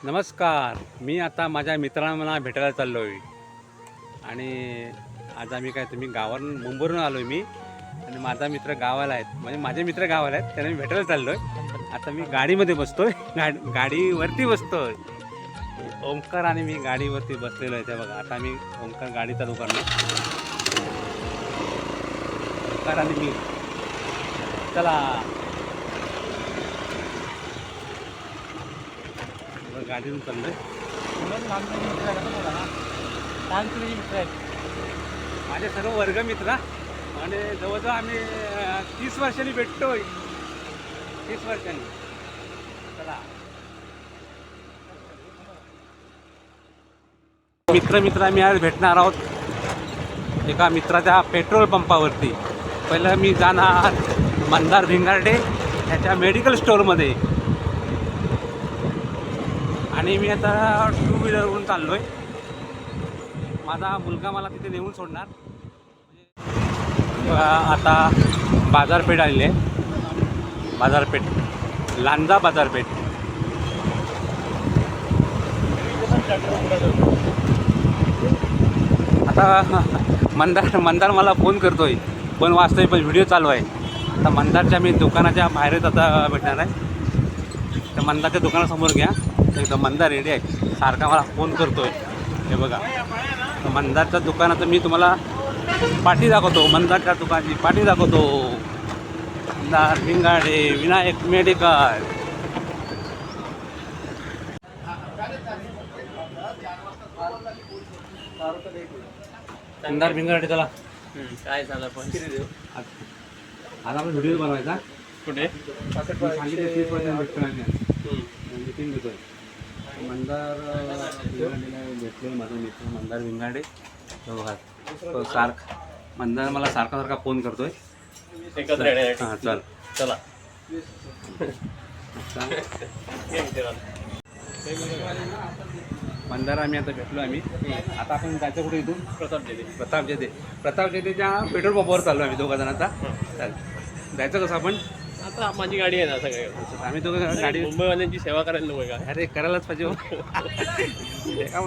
नमस्कार. मी आता माझ्या मित्रांना भेटायला चाललो आहे आणि आज आम्ही काय तुम्ही गावावरून मुंबईवरून आलो आहे मी आणि माझा मित्र गावाला आहेत, म्हणजे माझे मित्र गावाला आहेत, त्यांना मी भेटायला चाललो आहे. आता मी गाडीमध्ये बसतो आहे, गाडीवरती बसतो आहे. ओंकार आणि मी गाडीवरती बसलेलो आहे. ते बघा, आता मी ओंकार गाडी चालू करणार. ओंकार आणि मी चला गाडीतून चाललोय. मित्र आहेत माझे, सर्व वर्ग मित्र आणि जवळजवळ आम्ही 30 वर्षांनी भेटतोय. 30 वर्षांनी. चला मित्र आम्ही आज भेटणार आहोत एका मित्राच्या पेट्रोल पंपावरती. पहिलं मी जाणार मंदार भिंगारडे त्याच्या मेडिकल स्टोअरमध्ये आणि मी आता 2 व्हीलरवरून चाललो आहे. माझा मुलगा मला तिथे नेऊन सोडणार. आता बाजारपेठ आलेली आहे, बाजारपेठ लांजा बाजारपेठ. आता मंदार मला फोन करतोय, पण वाचतोय, पण व्हिडिओ चालू आहे. आता मंदारच्या मी दुकानाच्या बाहेरच आता भेटणार आहे. तर मंदारच्या दुकानासमोर घ्या, एकदम मंदार रेडी आहे, सारखा मला फोन करतोय. हे बघा, मंदारच्या दुकानाचं मी तुम्हाला पाठी दाखवतो. मंदारच्या दुकानाची पाठी दाखवतो. मंदार भिंगारडे विनायक मेडिकल. मंदार भिंगारडे. चला काय झालं पण आज आपण व्हिडिओ बनवायचा. कुठे सांगितलं 30% भेटतो देतोय. मंदार भिंगारडेला भेटले माझा मित्र मंदार भिंगारडे. तो मंदार मला सारखा फोन करतोय. एकत्र येण्यासाठी. हां चल चला. मंदार आम्ही आता भेटलो आम्ही. आता आपण जायचं कुठे इथून? प्रताप जेतेच्या पेट्रोल पंपावर चाललो आम्ही दोघा जण. आता चाल जायचं कसं आपण? आता माझी गाडी आहे ना सगळं. आम्ही दोघं गाडी मुंबईवाल्यांची सेवा करायला नको का? अरे करायलाच पाहिजे.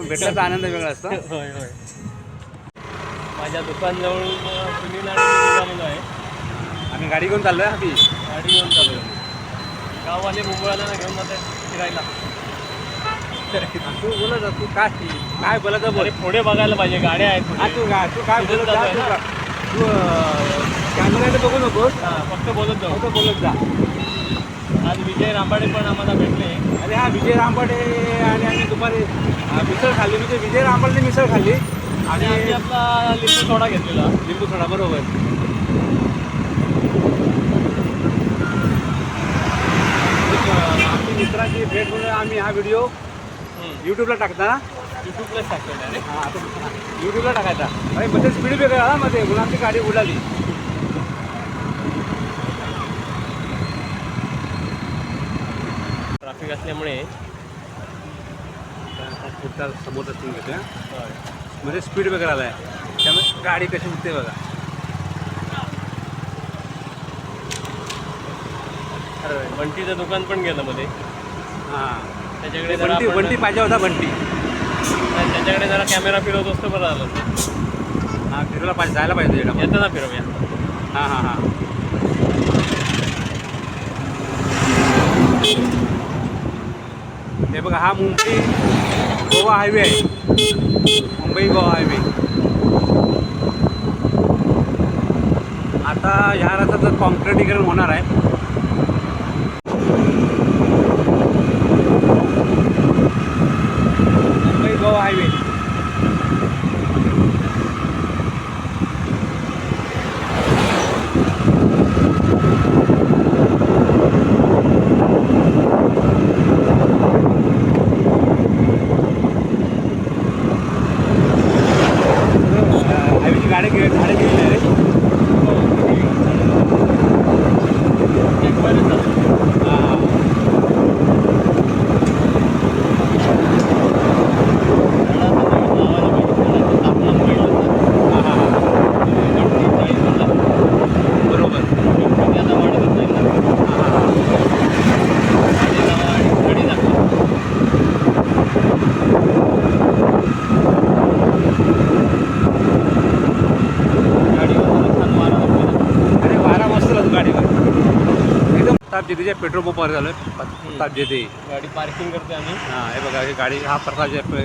भेटल्याचा आनंद वेगळा असतो. होय होय. माझ्या दुकानजवळ सुनील आणि निघालेलो आहे. आम्ही गाडी घेऊन चाललो आहे. आम्ही गाडी घेऊन चालू. गाववाले मुंबईवाल्यांना घेऊन जातात फिरायला. तू बोलत तू काय बोलायचं बोल. पुढे बघायला पाहिजे, गाड्या आहेत. तू काय बोलत जा. तू कॅमेऱ्याने बघू नकोस, फक्त बोलत जाऊ. फक्त बोलत जा. आज विजय रांबाडे पण आम्हाला भेटले. अरे हा विजय रांबाडे आणि आम्ही दुपारी मिसळ खाल्ली. म्हणजे विजय रांबाडेने मिसळ खाल्ली आणि आम्ही आपला लिंबू सोडा घेतलेला. लिंबू सोडा, बरोबर. आमची मित्राची भेट म्हणून आम्ही हा व्हिडिओ यूट्यूबला टाकता ना. यूट्यूबलाच टाकलेला. हां आता यूट्यूबला टाकायचा. अरे मध्ये स्पीड ब्रेकर आला, मध्ये गुलाबची गाडी उडाली. ट्रॅफिक असल्यामुळे पुढचा समोरचा सीन घेतो. मध्ये स्पीड ब्रेकर आला आहे, त्यामुळे गाडी कशी उठते बघा. बंटीचं दुकान पण गेलं मध्ये. हां त्याच्याकडे बंटी पाहिजे होता. बंटी त्याच्याकडे जरा कॅमेरा फिरवत असतो, बरं आलं. हां फिरवला पाहिजे, जायला पाहिजे. येतं ना फिरवूया. हां हे बघा, हा मुंबई गोवा हायवे आहे. मुंबई गोवा हायवे. आता ह्या रस्त्याचं कॉन्क्रिटीकरण होणार आहे. मुंबई गोवा हायवे. हायवेची गाडी गेलेली आहे. जेतेच्या पेट्रोल पंपावर झालं प्रताप जेते. गाडी पार्किंग करते आम्ही. हां हे बघा ही गाडी, हा प्रताप जेते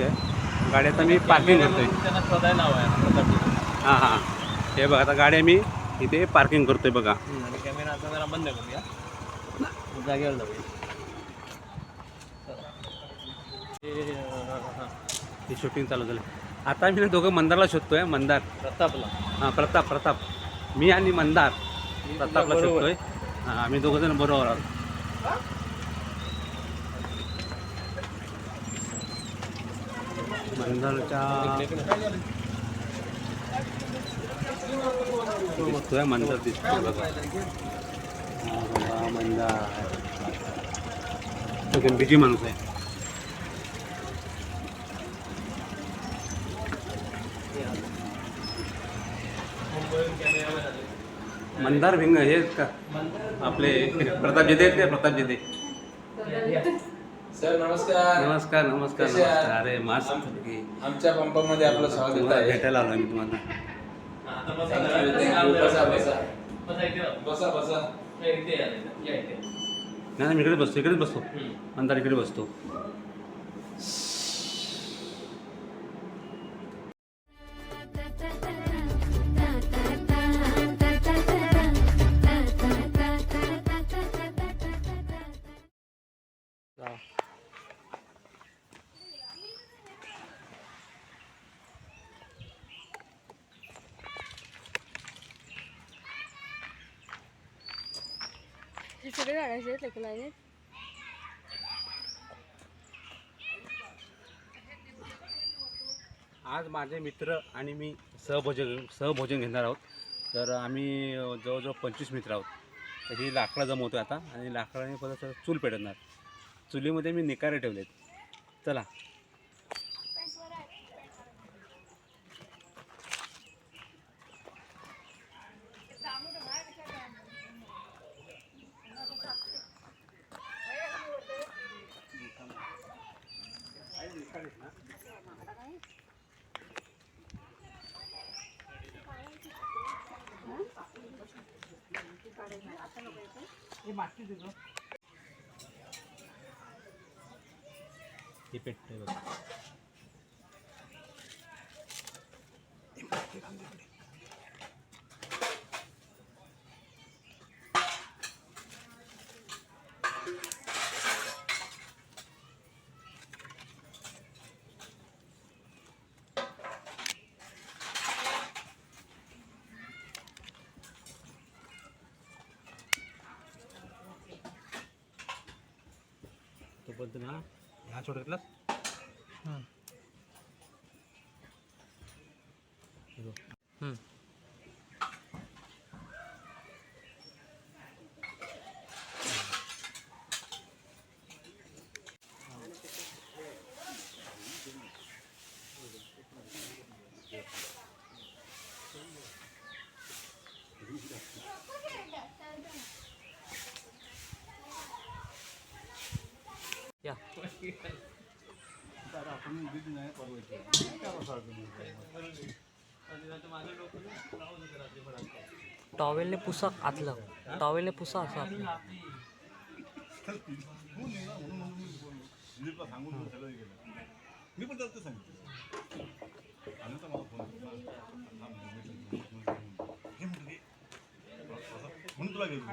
गाडी आता मी पार्किंग करतोय. त्यांना शोधायला हवा आहे प्रताप जेते. हां हां हे बघा आता गाडी आम्ही इथे पार्किंग करतोय बघा. आणि कॅमेरा आता जरा बंद करूया, जागेवर जाऊया. ही शूटिंग चालू झालं. आता मी ना दोघं मंदारला शोधतोय. मंदार प्रतापला. हां प्रताप मी आणि मंदार प्रतापला शोधतोय. हां आम्ही दोघं जण बरोबर आहोत. मंदारच्या दिसतोय, मंदार दिसतोय बघा. हां बघा मंदार तो गणपती माणूस आहे. मंदार भिंग हे का आपले प्रताप जेते आहेत का? प्रताप जेते सर नमस्कार. नमस्कार. कसे आहात? अरे मस्त. आमच्या पंपामध्ये आपलं स्वागत तुम्हाला आहे. भेटायला आलो मी तुम्हाला. बसा बसा बसा बसा. नाही मी इकडेच बसतो. मंदार इकडे बसतो. सगळे काढायचे आहेत एका लाईनीत. आज माझे मित्र आणि मी सहभोजन घेणार आहोत. तर आम्ही जवळजवळ 25 मित्र आहोत. तर ही लाकडं जमवतो आता आणि लाकडाने परत चूल पेटवणार. चुलीमध्ये मी निकारे ठेवलेत. चला हे पेटतंय बघा. तोपर्यंत ना ह्या छोटा घेतला. या टॉवेलने पुसा आतलं, टॉवेलने पुसा असं आपलं. मी पण जास्त सांगितलं मला फोन म्हणून तुला गेलो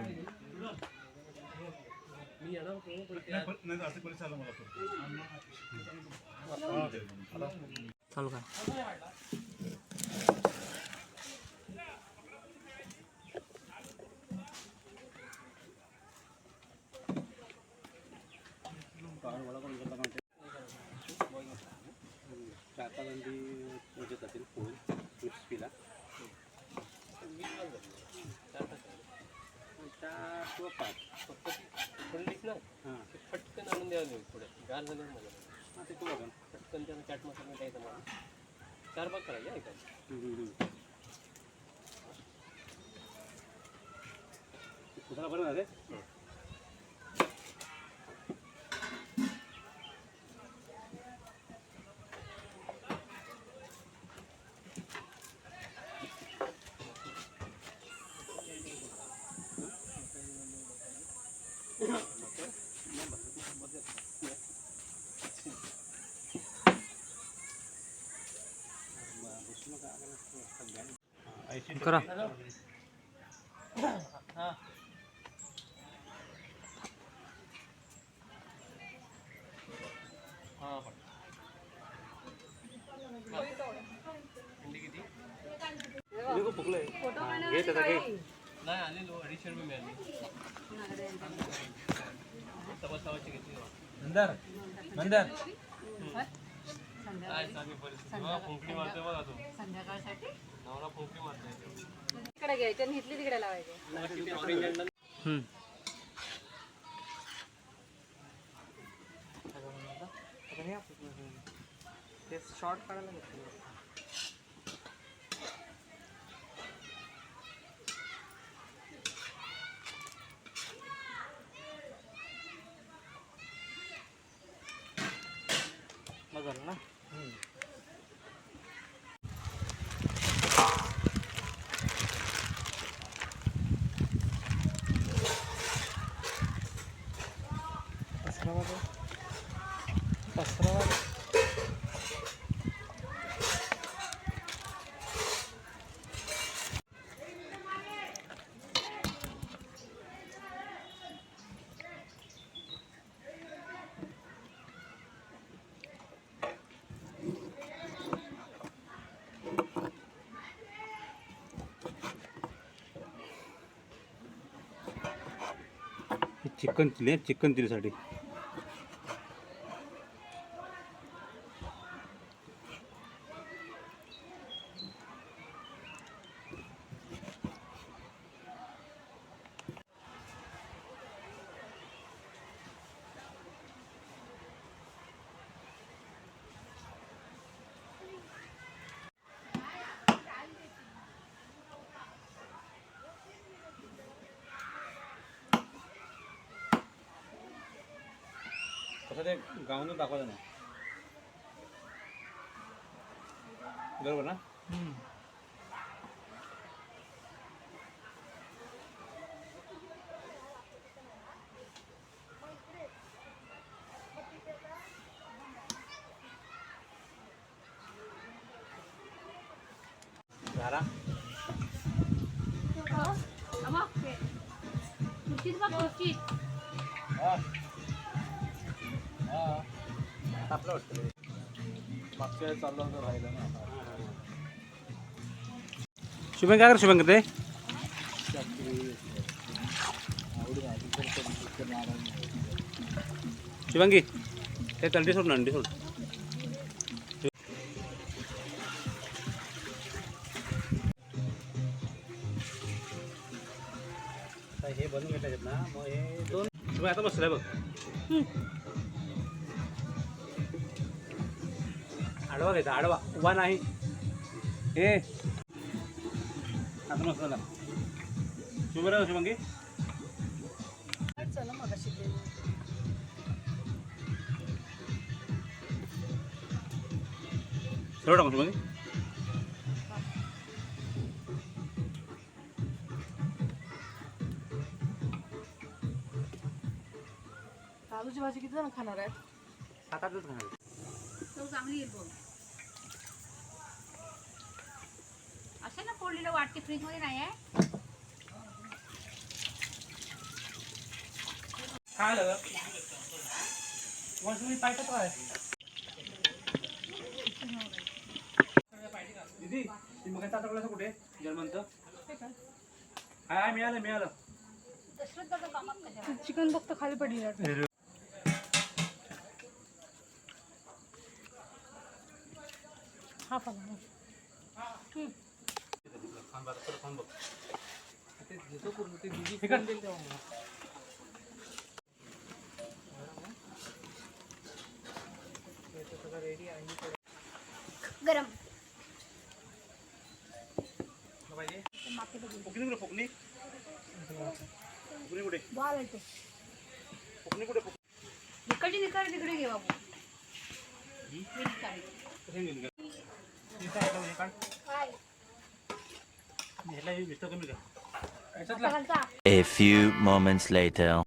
मी येणार होतो नाही असं परिचय आला मला चालू काय. पटकन आणून द्यावं पुढे गार झालं मला पटकन त्यानं चाट मसाला द्यायचा मला 4 भाग करायचे ऐका. बरं ना रे. करा घे त्याचा घे नाही आलेलो 250 रुपये मिळाले सव्वाची घेतली नंदर नंदर काय चांगली परिस्थिती बघा फुंकडी मारतोय बघा तो संध्याकाळसाठी नवरा फुंकडी मारतोय तिकडे घ्यायचं आणि इथली तिकडे लावायचं. ऑरेंज अँड शॉर्ट काढायला घेतलं झालं ना चिकन चिली चिकन चिलीसाठी कसं ते गावानं दाखवायचं ना बरोबर ना झाला आपलं वाटतं मागच्या चाललं होतं राहिलं ना शुभंग काय कर शुभंग ते शुभंगी ते अंडी सोड ना अंडी सोड हे बनवून घेतले ना मग हे दोन शुभंग आता बसलाय बघ आडवा घ्यायचा आडवा उभा नाही हे आता मस्त झाला शुभराव शुभंगी चला मग अशी सर्व टाकू शुभंगी आलूची भाजी किती जण खाणार आहेत? 7-8 खाणार चांगली येईल बघ असे ना फोडलेलं वाटते फ्रीज मध्ये नाही आहे काय आलं वॉशरूम पाहिजे काय दीदी ती मग आता कुठे जर्मनचं हाय मिळालं मिळालं चिकन फक्त खाली पडली वाटतं. हा फला गरम फुकणी कुठे फुकणी कुठे बाल आहे तो. फुकणी कुठे इकडची निकाल तिकडे घे बाबू A few moments later.